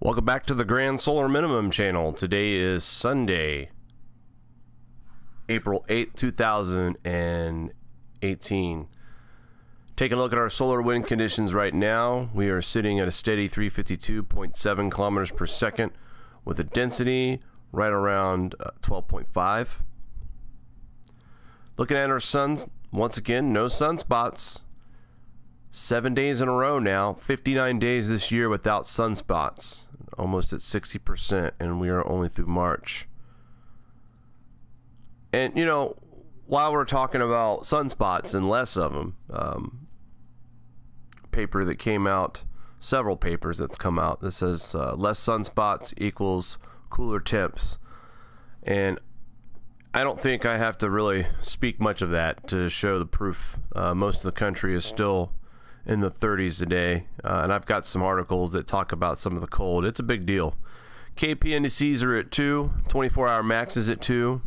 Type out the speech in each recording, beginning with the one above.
Welcome back to the Grand Solar Minimum channel. Today is Sunday, April 8th, 2018. Taking a look at our solar wind conditions right now. We are sitting at a steady 352.7 kilometers per second with a density right around 12.5. Looking at our sun, once again, no sunspots. 7 days in a row now, 59 days this year without sunspots, almost at 60%, and we are only through March. And you know, while we're talking about sunspots and less of them, paper that came out, several papers that's come out that says less sunspots equals cooler temps, and I don't think I have to really speak much of that to show the proof. Most of the country is still in the 30s today, and I've got some articles that talk about some of the cold. It's a big deal. KP indices are at 2, 24-hour max is at 2,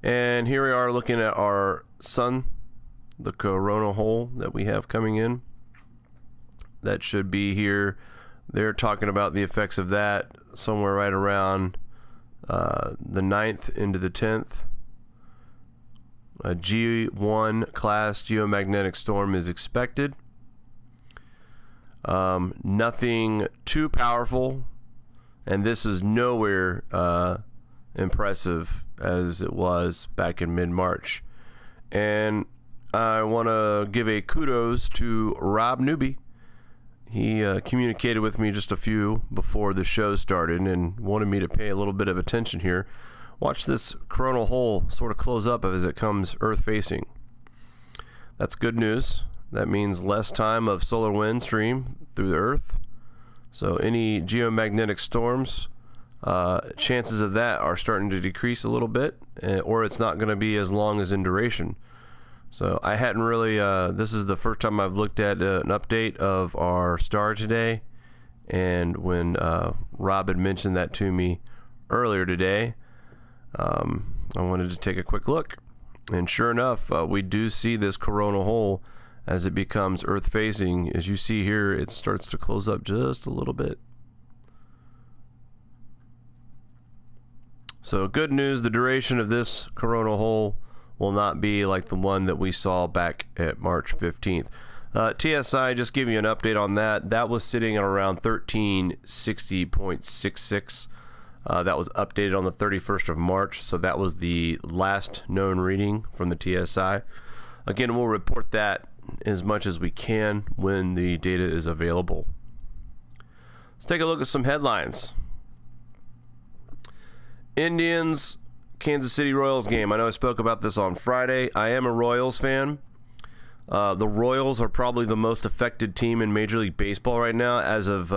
and here we are looking at our sun, the corona hole that we have coming in. That should be here. They're talking about the effects of that somewhere right around the 9th into the 10th. A G1 class geomagnetic storm is expected. Nothing too powerful, and this is nowhere impressive as it was back in mid-March. And I want to give a kudos to Rob Newby. He communicated with me just a few before the show started and wanted me to pay a little bit of attention here. Watch this coronal hole sort of close up as it comes earth facing. That's good news. That means less time of solar wind stream through the earth. So any geomagnetic storms, chances of that are starting to decrease a little bit, or it's not going to be as long as in duration. So I hadn't really, this is the first time I've looked at an update of our star today. And when Rob had mentioned that to me earlier today, I wanted to take a quick look, and sure enough, we do see this coronal hole as it becomes earth facing. As you see here, it starts to close up just a little bit. So good news, the duration of this coronal hole will not be like the one that we saw back at March 15th. TSI, just giving you an update on that. That was sitting at around 1360.66. That was updated on the 31st of March, so that was the last known reading from the TSI. Again, we'll report that as much as we can when the data is available. Let's take a look at some headlines. Indians, Kansas City Royals game. I know I spoke about this on Friday. I am a Royals fan. The Royals are probably the most affected team in Major League Baseball right now. As of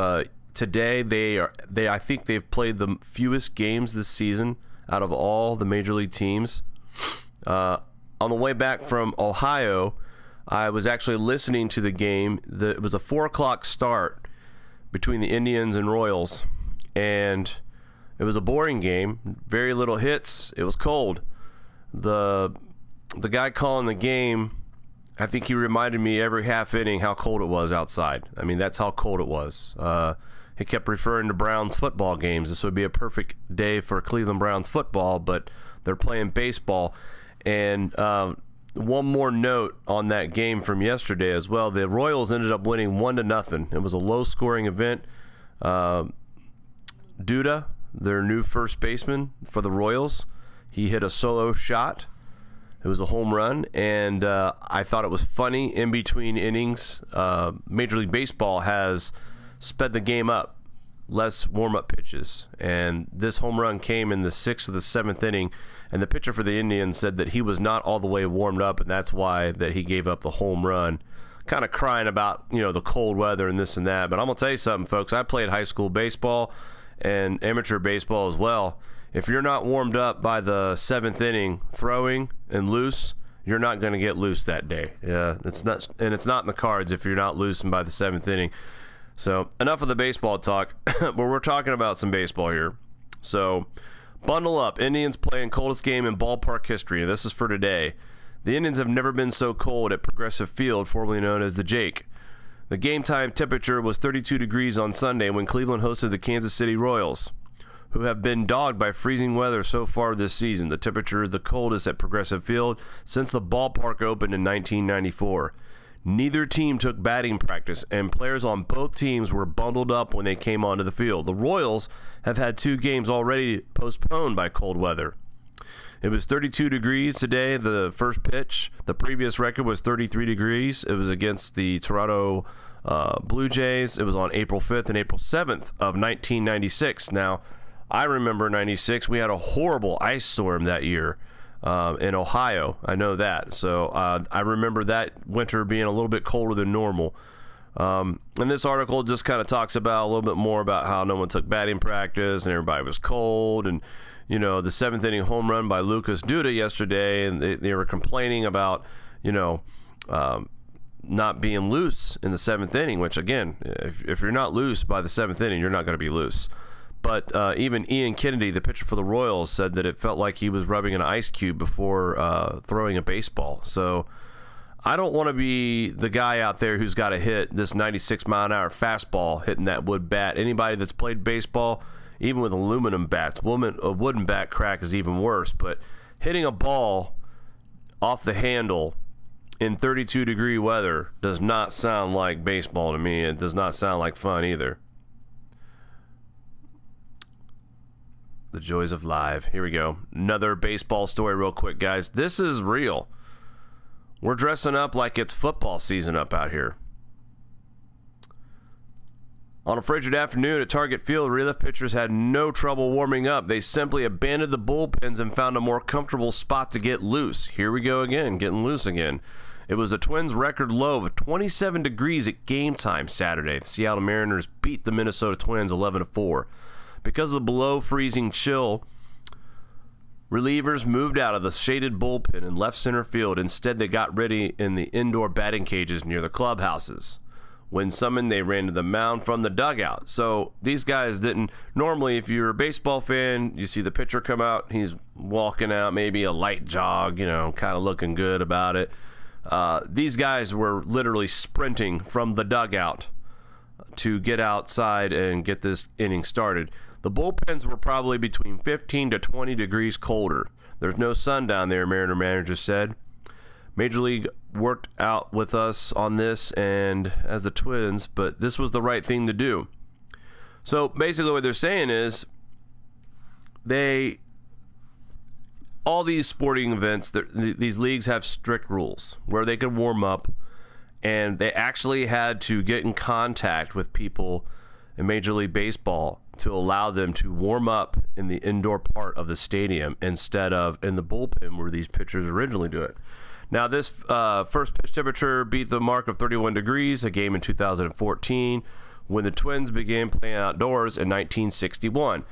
today, I think they've played the fewest games this season out of all the major league teams. On the way back from Ohio, I was actually listening to the game. It was a 4 o'clock start between the Indians and Royals, and it was a boring game. Very little hits. It was cold. The guy calling the game, I think he reminded me every half inning how cold it was outside. I mean, that's how cold it was. He kept referring to Browns football games. This would be a perfect day for Cleveland Browns football, but they're playing baseball. And one more note on that game from yesterday as well. The Royals ended up winning 1-0. It was a low-scoring event. Duda, their new first baseman for the Royals, he hit a solo shot. It was a home run, and I thought it was funny. In between innings, Major League Baseball has sped the game up, less warm-up pitches, and this home run came in the 6th or the 7th inning, and the pitcher for the Indians said that he was not all the way warmed up, and that's why that he gave up the home run, kind of crying about, you know, the cold weather and this and that. But I'm gonna tell you something, folks. I played high school baseball and amateur baseball as well. If you're not warmed up by the 7th inning throwing and loose, you're not going to get loose that day. Yeah, it's not, and it's not in the cards if you're not loosened by the 7th inning. So enough of the baseball talk, but we're talking about some baseball here. So bundle up. Indians playing coldest game in ballpark history. This is for today. The Indians have never been so cold at Progressive Field, formerly known as the Jake. The game time temperature was 32 degrees on Sunday when Cleveland hosted the Kansas City Royals, who have been dogged by freezing weather so far this season. The temperature is the coldest at Progressive Field since the ballpark opened in 1994. Neither team took batting practice, and players on both teams were bundled up when they came onto the field. The Royals have had 2 games already postponed by cold weather. It was 32 degrees today, the first pitch. The previous record was 33 degrees. It was against the Toronto Blue Jays. It was on April 5th and April 7th of 1996. Now, I remember 96. We had a horrible ice storm that year in Ohio. I know that. So I remember that winter being a little bit colder than normal. And this article just kind of talks about a little bit more about how no one took batting practice and everybody was cold. And, you know, the 7th inning home run by Lucas Duda yesterday, and they were complaining about, you know, not being loose in the 7th inning, which, again, if you're not loose by the 7th inning, you're not going to be loose. But even Ian Kennedy, the pitcher for the Royals, said that it felt like he was rubbing an ice cube before throwing a baseball. So I don't want to be the guy out there who's got to hit this 96-mile-an-hour fastball hitting that wood bat. Anybody that's played baseball, even with aluminum bats, a wooden bat crack is even worse. But hitting a ball off the handle in 32-degree weather does not sound like baseball to me. It does not sound like fun either. The joys of live. Here we go. Another baseball story real quick, guys. This is real. We're dressing up like it's football season up out here. On a frigid afternoon at Target Field, relief pitchers had no trouble warming up. They simply abandoned the bullpens and found a more comfortable spot to get loose. Here we go again, getting loose again. It was a Twins record low of 27 degrees at game time Saturday. The Seattle Mariners beat the Minnesota Twins 11-4. Because of the below-freezing chill, relievers moved out of the shaded bullpen and left center field. Instead, they got ready in the indoor batting cages near the clubhouses. When summoned, they ran to the mound from the dugout. So these guys didn't... Normally, if you're a baseball fan, you see the pitcher come out. He's walking out, maybe a light jog, you know, kind of looking good about it. These guys were literally sprinting from the dugout to get outside and get this inning started. The bullpens were probably between 15 to 20 degrees colder. There's no sun down there, Mariner manager said. Major League worked out with us on this and as the Twins, but this was the right thing to do. So basically what they're saying is all these sporting events, these leagues have strict rules where they can warm up, and they actually had to get in contact with people in Major League Baseball to allow them to warm up in the indoor part of the stadium instead of in the bullpen where these pitchers originally do it. Now, this first pitch temperature beat the mark of 31 degrees, a game in 2014, when the Twins began playing outdoors in 1961.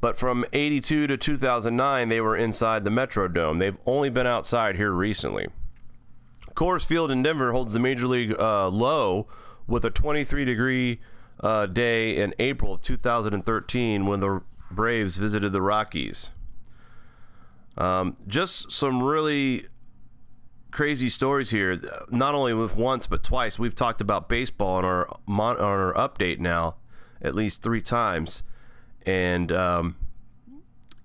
But from 82 to 2009, they were inside the Metrodome. They've only been outside here recently. Coors Field in Denver holds the Major League low with a 23-degree day in April of 2013 when the Braves visited the Rockies. Just some really crazy stories here. Not only with once but twice. We've talked about baseball on our update now at least 3 times, and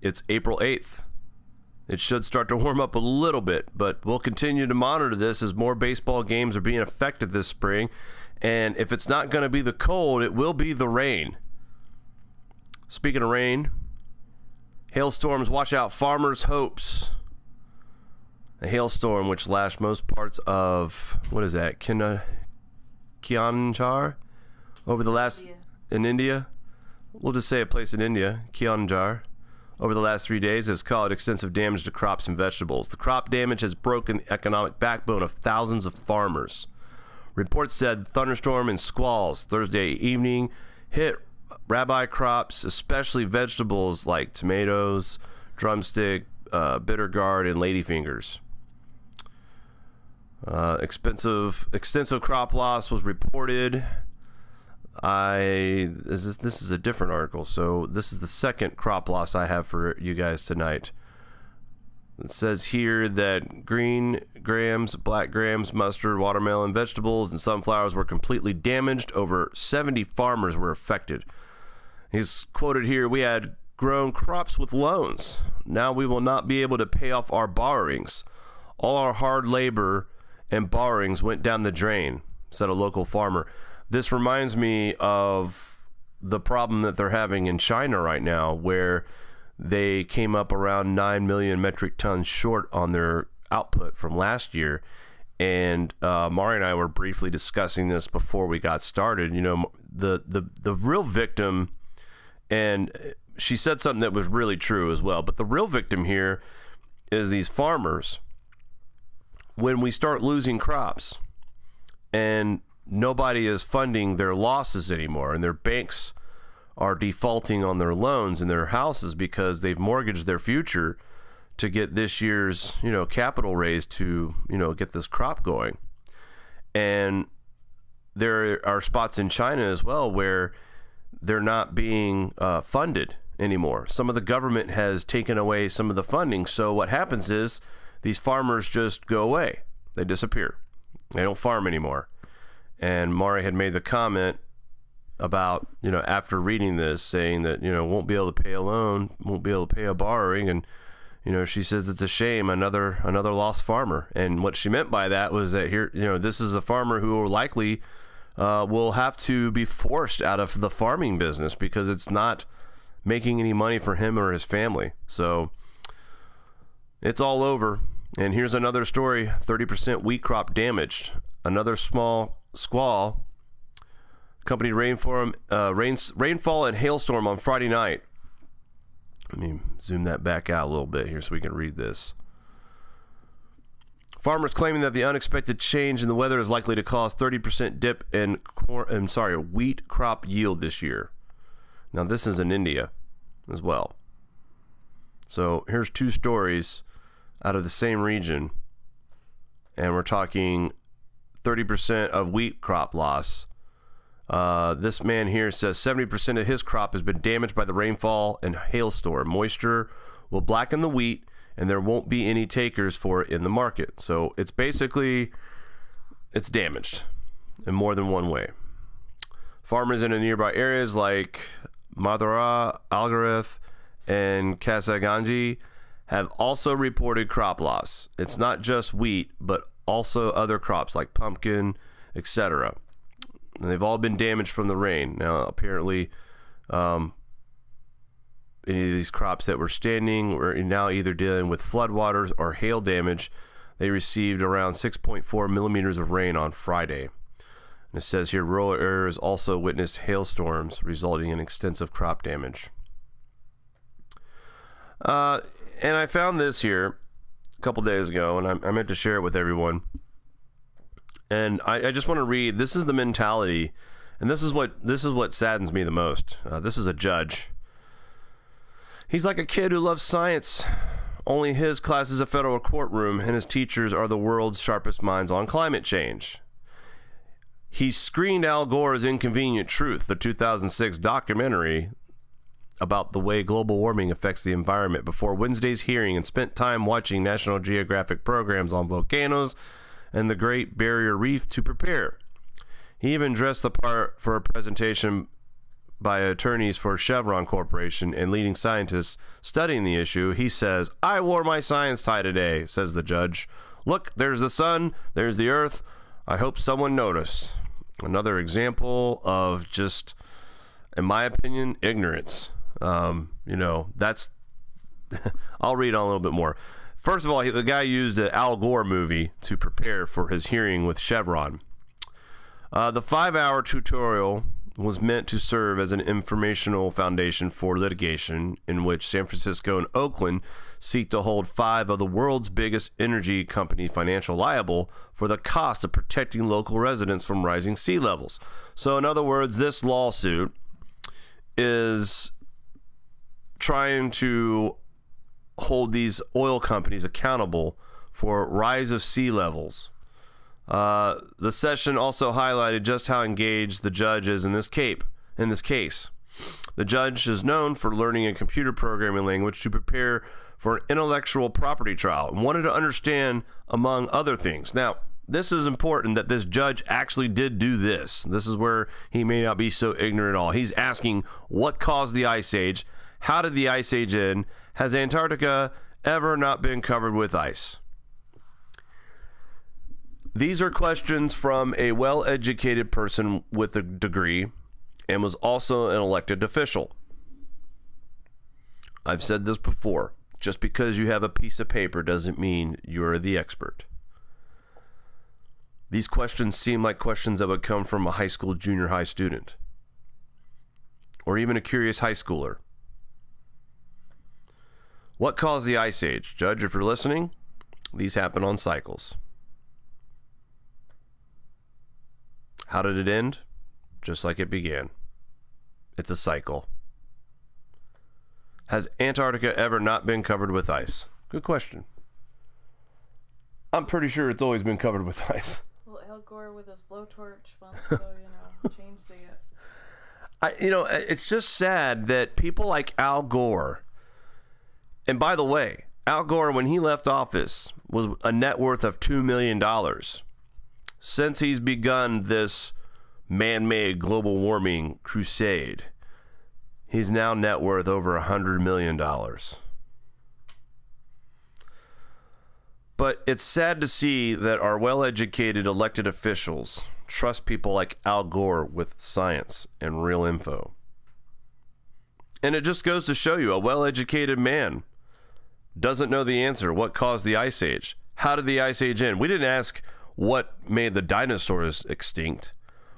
it's April 8th. It should start to warm up a little bit, but we'll continue to monitor this as more baseball games are being affected this spring. And if it's not going to be the cold, it will be the rain. Speaking of rain, hailstorms watch out farmers' hopes. A hailstorm which lashed most parts of, what is that, Kionjar? Over the last, in India? We'll just say a place in India, Kionjar. Over the last 3 days has caused extensive damage to crops and vegetables. The crop damage has broken the economic backbone of thousands of farmers. Reports said thunderstorm and squalls Thursday evening hit rabbi crops, especially vegetables like tomatoes, drumstick, bitter gourd, and ladyfingers. Extensive crop loss was reported. This is a different article, so this is the second crop loss I have for you guys tonight. It says here that green grams, black grams, mustard, watermelon, vegetables, and sunflowers were completely damaged. Over 70 farmers were affected. He's quoted here, "We had grown crops with loans. Now we will not be able to pay off our borrowings. All our hard labor and borrowings went down the drain," said a local farmer. This reminds me of the problem that they're having in China right now, where they came up around 9 million metric tons short on their output from last year. And Mari and I were briefly discussing this before we got started. You know, the real victim, and she said something that was really true as well, but the real victim here is these farmers. When we start losing crops and nobody is funding their losses anymore, and their banks are defaulting on their loans and their houses because they've mortgaged their future to get this year's, you know, capital raise to, you know, get this crop going. And there are spots in China as well where they're not being funded anymore. Some of the government has taken away some of the funding. So what happens is these farmers just go away. They disappear. They don't farm anymore. And Mari had made the comment about, you know, after reading this, saying that, you know, won't be able to pay a loan, won't be able to pay a borrowing. And, you know, she says it's a shame, another lost farmer. And what she meant by that was that here, you know, this is a farmer who will likely will have to be forced out of the farming business because it's not making any money for him or his family. So it's all over. And here's another story: 30% wheat crop damaged. Another small squall accompanied rainfall and hailstorm on Friday night. Let me zoom that back out a little bit here so we can read this. Farmers claiming that the unexpected change in the weather is likely to cause 30% dip in wheat crop yield this year. Now this is in India as well. So here's two stories out of the same region, and we're talking 30% of wheat crop loss. This man here says 70% of his crop has been damaged by the rainfall and hailstorm. Moisture will blacken the wheat, and there won't be any takers for it in the market. So it's basically, it's damaged in more than one way. Farmers in the nearby areas like Madura, Algareth, and Kasaganji have also reported crop loss. It's not just wheat, but also other crops like pumpkin, etc. And they've all been damaged from the rain. Now, apparently, any of these crops that were standing were now either dealing with floodwaters or hail damage. They received around 6.4 millimeters of rain on Friday. And it says here, rural areas also witnessed hailstorms, resulting in extensive crop damage. And I found this here a couple days ago, and I meant to share it with everyone. And I just want to read. This is the mentality, and this is what saddens me the most. This is a judge. He's like a kid who loves science. Only his class is a federal courtroom, and his teachers are the world's sharpest minds on climate change. He screened Al Gore's Inconvenient Truth, the 2006 documentary about the way global warming affects the environment, before Wednesday's hearing, and spent time watching National Geographic programs on volcanoes and the Great Barrier Reef to prepare. He even dressed the part for a presentation by attorneys for Chevron Corporation and leading scientists studying the issue. He says, "I wore my science tie today," says the judge. "Look, there's the sun, there's the earth. I hope someone noticed." Another example of just, in my opinion, ignorance. You know, that's I'll read on a little bit more. First of all, the guy used an Al Gore movie to prepare for his hearing with Chevron. The 5-hour tutorial was meant to serve as an informational foundation for litigation in which San Francisco and Oakland seek to hold 5 of the world's biggest energy company financial liable for the cost of protecting local residents from rising sea levels. So in other words, this lawsuit is trying to hold these oil companies accountable for rise of sea levels. The session also highlighted just how engaged the judge is in this case. The judge is known for learning a computer programming language to prepare for an intellectual property trial and wanted to understand, among other things. Now, this is important that this judge actually did do this. This is where he may not be so ignorant at all. He's asking what caused the ice age, how did the ice age end, has Antarctica ever not been covered with ice? These are questions from a well-educated person with a degree and was also an elected official. I've said this before. Just because you have a piece of paper doesn't mean you're the expert. These questions seem like questions that would come from a high school, junior high student, or even a curious high schooler. What caused the ice age? Judge, if you're listening, these happen on cycles. How did it end? Just like it began. It's a cycle. Has Antarctica ever not been covered with ice? Good question. I'm pretty sure it's always been covered with ice. Well, Al Gore with his blowtorch months ago, changed the... It's just sad that people like Al Gore, and by the way, Al Gore, when he left office, was a net worth of $2 million. Since he's begun this man-made global warming crusade, he's now net worth over $100 million. But it's sad to see that our well-educated elected officials trust people like Al Gore with science and real info. And it just goes to show you, a well-educated man doesn't know the answer. What caused the ice age? How did the ice age end? We didn't ask what made the dinosaurs extinct.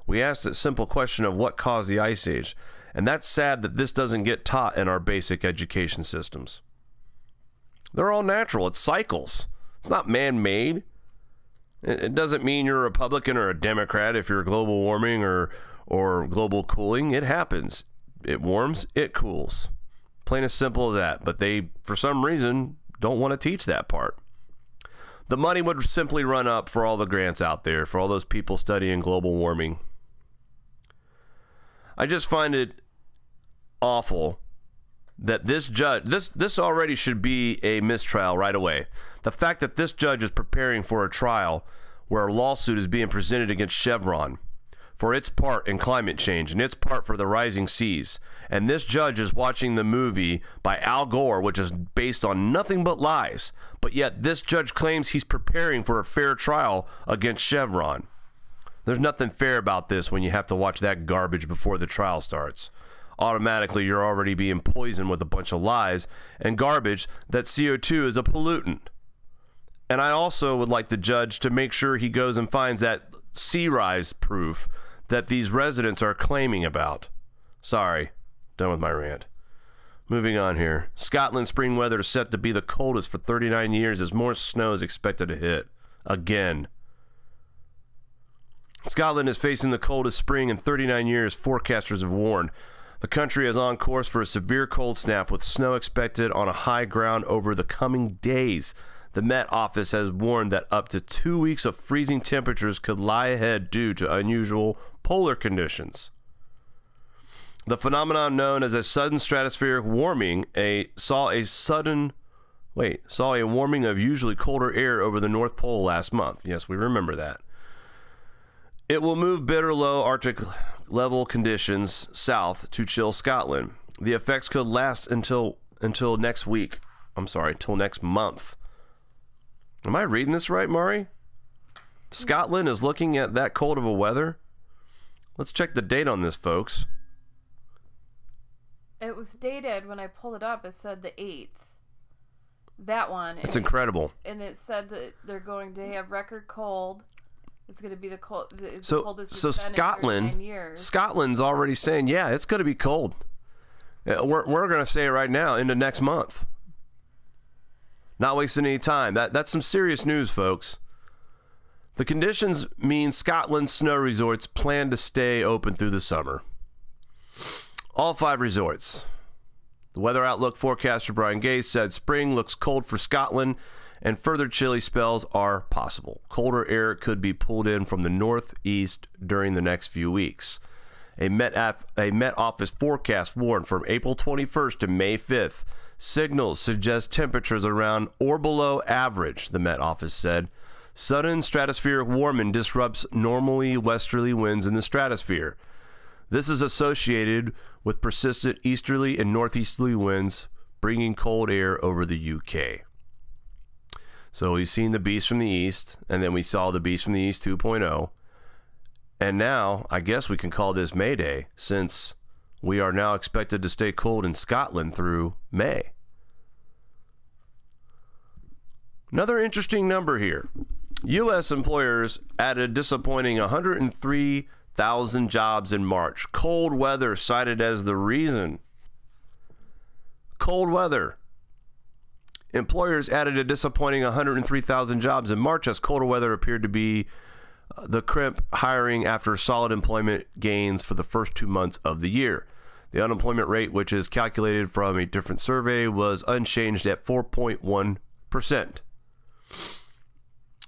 We asked a simple question of what caused the ice age. And that's sad that this doesn't get taught in our basic education systems. They're all natural. It's cycles. It's not man-made. It doesn't mean you're a Republican or a Democrat if you're global warming or global cooling. It happens. It warms, it cools. Plain as simple as that. But they, for some reason, don't want to teach that part. The money would simply run up for all the grants out there, for all those people studying global warming. I just find it awful that this judge, this already should be a mistrial right away. The fact that this judge is preparing for a trial where a lawsuit is being presented against Chevron for its part in climate change and its part for the rising seas. And this judge is watching the movie by Al Gore, which is based on nothing but lies. But yet this judge claims he's preparing for a fair trial against Chevron. There's nothing fair about this when you have to watch that garbage before the trial starts. Automatically, you're already being poisoned with a bunch of lies and garbage that CO2 is a pollutant. And I also would like the judge to make sure he goes and finds that sea rise proof that these residents are claiming about. Sorry, done with my rant. Moving on here. Scotland spring weather is set to be the coldest for 39 years as more snow is expected to hit. Again. Scotland is facing the coldest spring in 39 years, forecasters have warned. The country is on course for a severe cold snap with snow expected on a high ground over the coming days. The Met Office has warned that up to 2 weeks of freezing temperatures could lie ahead due to unusual polar conditions. The phenomenon known as a sudden stratospheric warming saw a warming of usually colder air over the North Pole last month. Yes, we remember that. It will move bitter low Arctic level conditions south to chill Scotland. The effects could last until next week. I'm sorry, till next month. Am I reading this right, Mari? Scotland is looking at that cold of a weather? Let's check the date on this, folks. It was dated, when I pulled it up, it said the 8th. That one. It's incredible. And it said that they're going to have record cold. It's going to be the coldest it's been in 39 years. Scotland's already saying, yeah, it's going to be cold. We're going to say it right now into next month. Not wasting any time. That's some serious news, folks. The conditions mean Scotland's snow resorts plan to stay open through the summer. All 5 resorts. The weather outlook forecaster Brian Gaze said spring looks cold for Scotland and further chilly spells are possible. Colder air could be pulled in from the northeast during the next few weeks. A Met Office forecast warned from April 21st to May 5th. Signals suggest temperatures around or below average, the Met Office said. Sudden stratospheric warming disrupts normally westerly winds in the stratosphere. This is associated with persistent easterly and northeasterly winds, bringing cold air over the UK. So we've seen the beast from the east, and then we saw the beast from the east 2.0. And now, I guess we can call this Mayday, since we are now expected to stay cold in Scotland through May. Another interesting number here. U.S. employers added a disappointing 103,000 jobs in March. Cold weather cited as the reason. Cold weather. Employers added a disappointing 103,000 jobs in March as colder weather appeared to be the crimp hiring after solid employment gains for the first 2 months of the year. The unemployment rate, which is calculated from a different survey, was unchanged at 4.1%.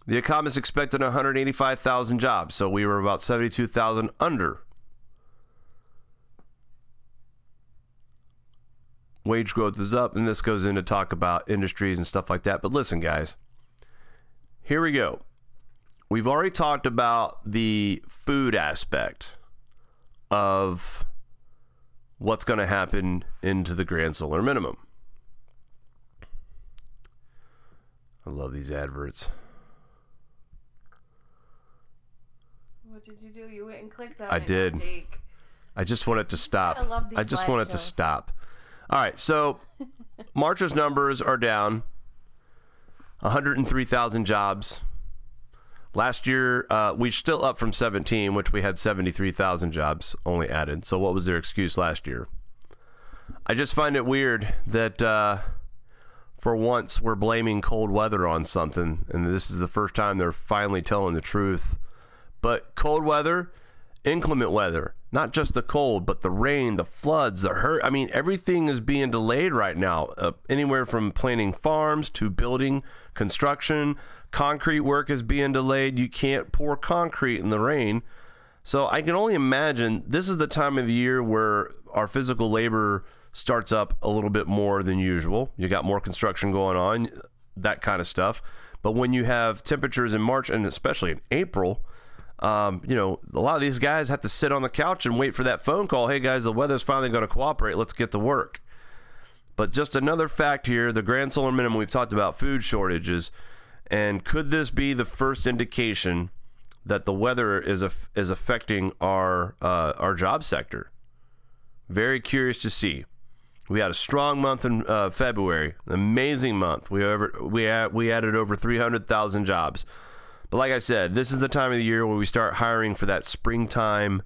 The economists expected 185,000 jobs, so we were about 72,000 under. Wage growth is up, and this goes into talk about industries and stuff like that. But listen, guys, here we go. We've already talked about the food aspect of what's going to happen into the grand solar minimum. I love these adverts. What did you do? You went and clicked on it. I did. Jake. I just want it to stop. I just want it to stop. All right, so March's numbers are down 103,000 jobs. Last year, we're still up from 17, which we had 73,000 jobs only added. So what was their excuse last year? I just find it weird that for once we're blaming cold weather on something, and this is the first time they're finally telling the truth. But cold weather, inclement weather, not just the cold, but the rain, the floods, the hurt. I mean, everything is being delayed right now. Anywhere from planting farms to building, construction, concrete work is being delayed. You can't pour concrete in the rain. So I can only imagine this is the time of the year where our physical labor starts up a little bit more than usual. You got more construction going on, that kind of stuff. But when you have temperatures in March and especially in April, you know, a lot of these guys have to sit on the couch and wait for that phone call. Hey guys, the weather's finally going to cooperate. Let's get to work. But just another fact here, the grand solar minimum, we've talked about food shortages. And could this be the first indication that the weather is affecting our job sector? Very curious to see. We had a strong month in February, an amazing month. We added over 300,000 jobs. But like I said, this is the time of the year where we start hiring for that springtime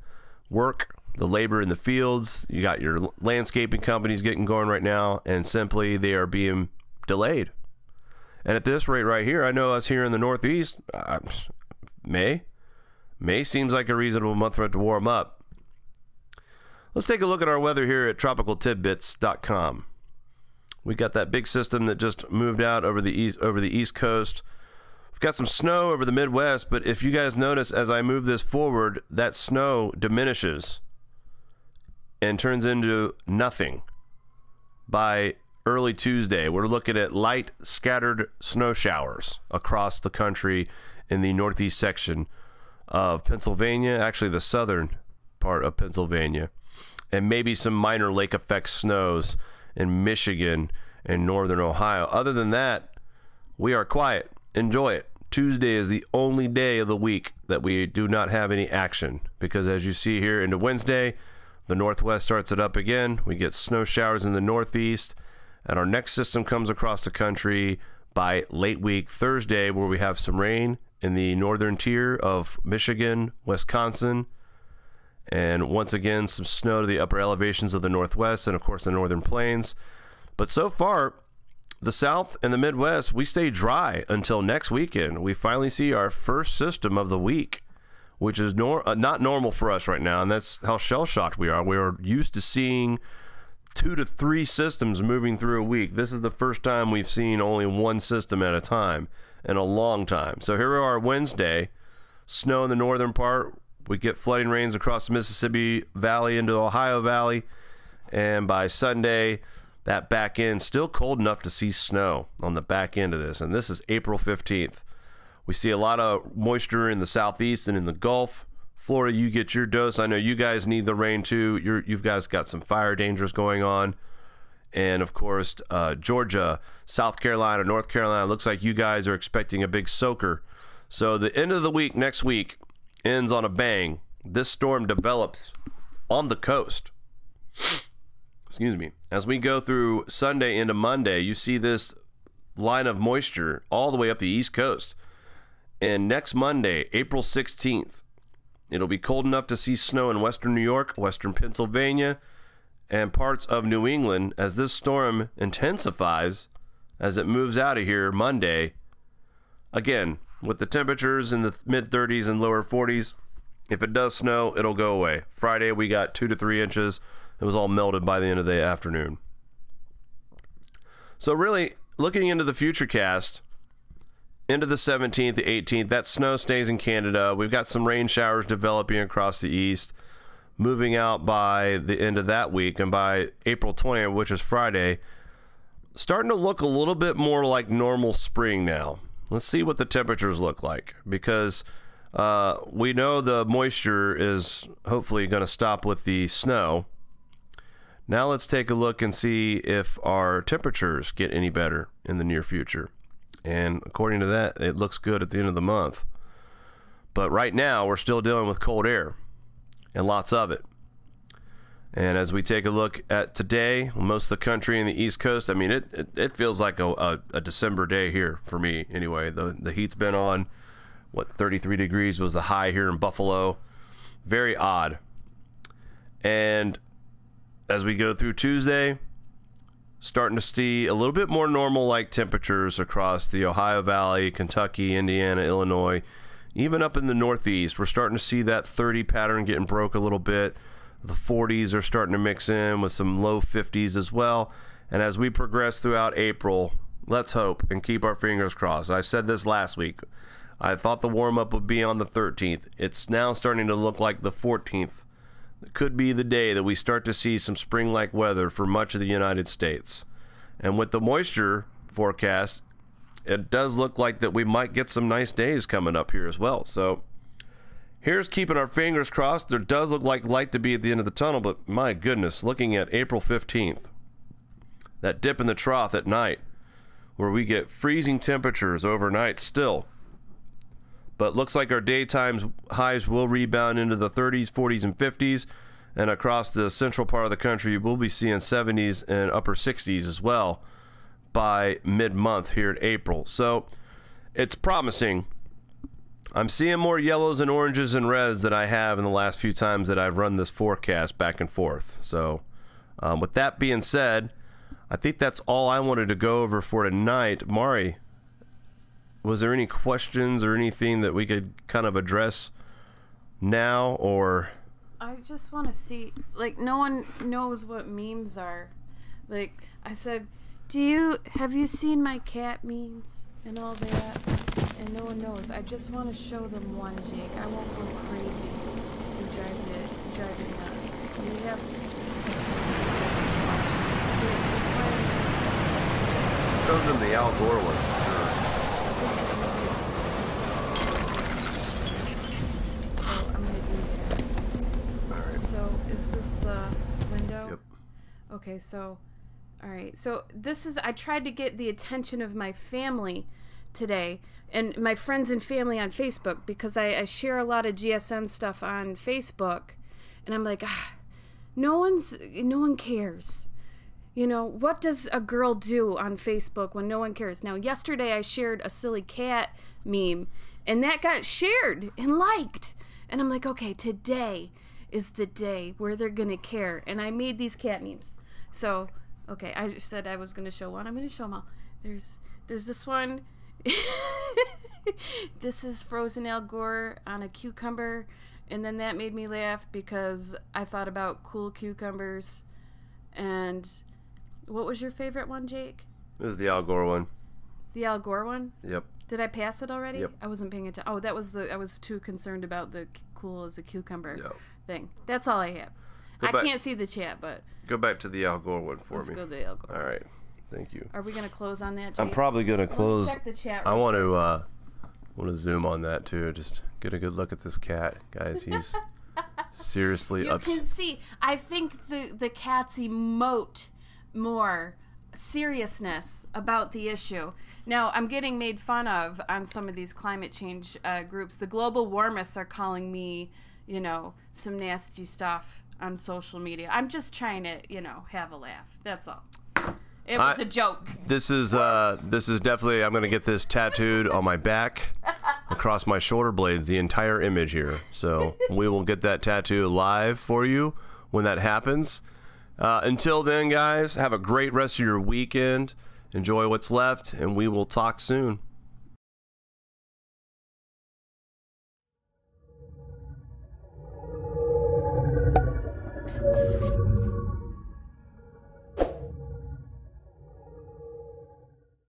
work, the labor in the fields. You got your landscaping companies getting going right now, and simply they are being delayed. And at this rate right here, I know us here in the Northeast, May seems like a reasonable month for it to warm up. Let's take a look at our weather here at tropicaltidbits.com. We got that big system that just moved out over the East Coast. We've got some snow over the Midwest, but if you guys notice, as I move this forward, that snow diminishes and turns into nothing by early Tuesday. We're looking at light scattered snow showers across the country in the northeast section of Pennsylvania, actually the southern part of Pennsylvania, and maybe some minor lake effect snows in Michigan and northern Ohio. Other than that, we are quiet. Enjoy it. Tuesday is the only day of the week that we do not have any action, because as you see here into Wednesday, the Northwest starts it up again. We get snow showers in the Northeast, and our next system comes across the country by late week Thursday, where we have some rain in the northern tier of Michigan, Wisconsin, and once again some snow to the upper elevations of the Northwest and of course the northern plains. But so far, the South and the Midwest, we stay dry until next weekend. We finally see our first system of the week, which is not normal for us right now, and that's how shell-shocked we are. We are used to seeing 2 to 3 systems moving through a week. This is the first time we've seen only one system at a time in a long time. So here we are Wednesday, snow in the northern part, we get flooding rains across the Mississippi Valley into the Ohio Valley. And by Sunday, that back end, still cold enough to see snow on the back end of this. And this is April 15th. We see a lot of moisture in the southeast and in the Gulf. Florida, you get your dose. I know you guys need the rain too. You've guys got some fire dangers going on. And of course, Georgia, South Carolina, North Carolina, looks like you guys are expecting a big soaker. So the end of the week, next week, ends on a bang. This storm develops on the coast. Excuse me. As we go through Sunday into Monday, you see this line of moisture all the way up the East Coast. And next Monday, April 16th, it'll be cold enough to see snow in western New York, western Pennsylvania, and parts of New England as this storm intensifies as it moves out of here Monday. Again, with the temperatures in the mid-30s and lower 40s, if it does snow, it'll go away. Friday, we got 2 to 3 inches. It was all melted by the end of the afternoon. So really, looking into the future cast, into the 17th, the 18th, that snow stays in Canada. We've got some rain showers developing across the east, moving out by the end of that week, and by April 20th, which is Friday, starting to look a little bit more like normal spring now. Let's see what the temperatures look like, because we know the moisture is hopefully going to stop with the snow. Now let's take a look and see if our temperatures get any better in the near future. And according to that, it looks good at the end of the month. But right now, we're still dealing with cold air, and lots of it. And as we take a look at today, most of the country in the East Coast, I mean, it feels like a December day here for me anyway. The heat's been on, what, 33 degrees was the high here in Buffalo. Very odd. And as we go through Tuesday, starting to see a little bit more normal-like temperatures across the Ohio Valley, Kentucky, Indiana, Illinois, even up in the Northeast. We're starting to see that 30 pattern getting broke a little bit. The 40s are starting to mix in with some low 50s as well. And as we progress throughout April, let's hope and keep our fingers crossed. I said this last week. I thought the warm-up would be on the 13th. It's now starting to look like the 14th. It could be the day that we start to see some spring-like weather for much of the United States. And with the moisture forecast, it does look like that we might get some nice days coming up here as well. So here's keeping our fingers crossed. There does look like light to be at the end of the tunnel, but my goodness, looking at April 15th, that dip in the trough at night where we get freezing temperatures overnight still. But looks like our daytime highs will rebound into the 30s, 40s, and 50s. And across the central part of the country, we'll be seeing 70s and upper 60s as well by mid-month here in April. So it's promising. I'm seeing more yellows and oranges and reds than I have in the last few times that I've run this forecast back and forth. So with that being said, I think that's all I wanted to go over for tonight. Mari, was there any questions or anything that we could kind of address now, or? I just want to see, like, no one knows what memes are. Like, I said, have you seen my cat memes and all that? And no one knows. I just want to show them one, Jake. I won't go crazy and drive it nuts. We have Show them the Al Gore one. Is this the window? Yep. Okay, so, all right. So this is, I tried to get the attention of my family today and my friends and family on Facebook, because I share a lot of GSM stuff on Facebook, and I'm like, no one cares. You know, what does a girl do on Facebook when no one cares? Now, yesterday I shared a silly cat meme, and that got shared and liked. And I'm like, okay, today is the day where they're gonna care. And I made these cat memes. So, okay, I just said I was gonna show one. I'm gonna show them all. There's this one. This is frozen Al Gore on a cucumber. And then that made me laugh because I thought about cool cucumbers. And what was your favorite one, Jake? It was the Al Gore one. The Al Gore one? Yep. Did I pass it already? Yep. I wasn't paying attention. Oh, I was too concerned about the cool as a cucumber Yep. thing. That's all I have. I can't see the chat, but go back to the Al Gore one for let's me. go to the Al Gore. All right. Thank you. Are we going to close on that, Jake? I'm probably going to close. Check the chat. I want to zoom on that too. Just get a good look at this cat, guys. He's seriously You can see. I think the cats emote more seriousness about the issue. Now, I'm getting made fun of on some of these climate change groups. The global warmists are calling me, some nasty stuff on social media. I'm just trying to, have a laugh. That's all. It was a joke. This is definitely, I'm going to get this tattooed on my back, across my shoulder blades, the entire image here. So we will get that tattoo live for you when that happens. Until then, guys, have a great rest of your weekend. Enjoy what's left, and we will talk soon.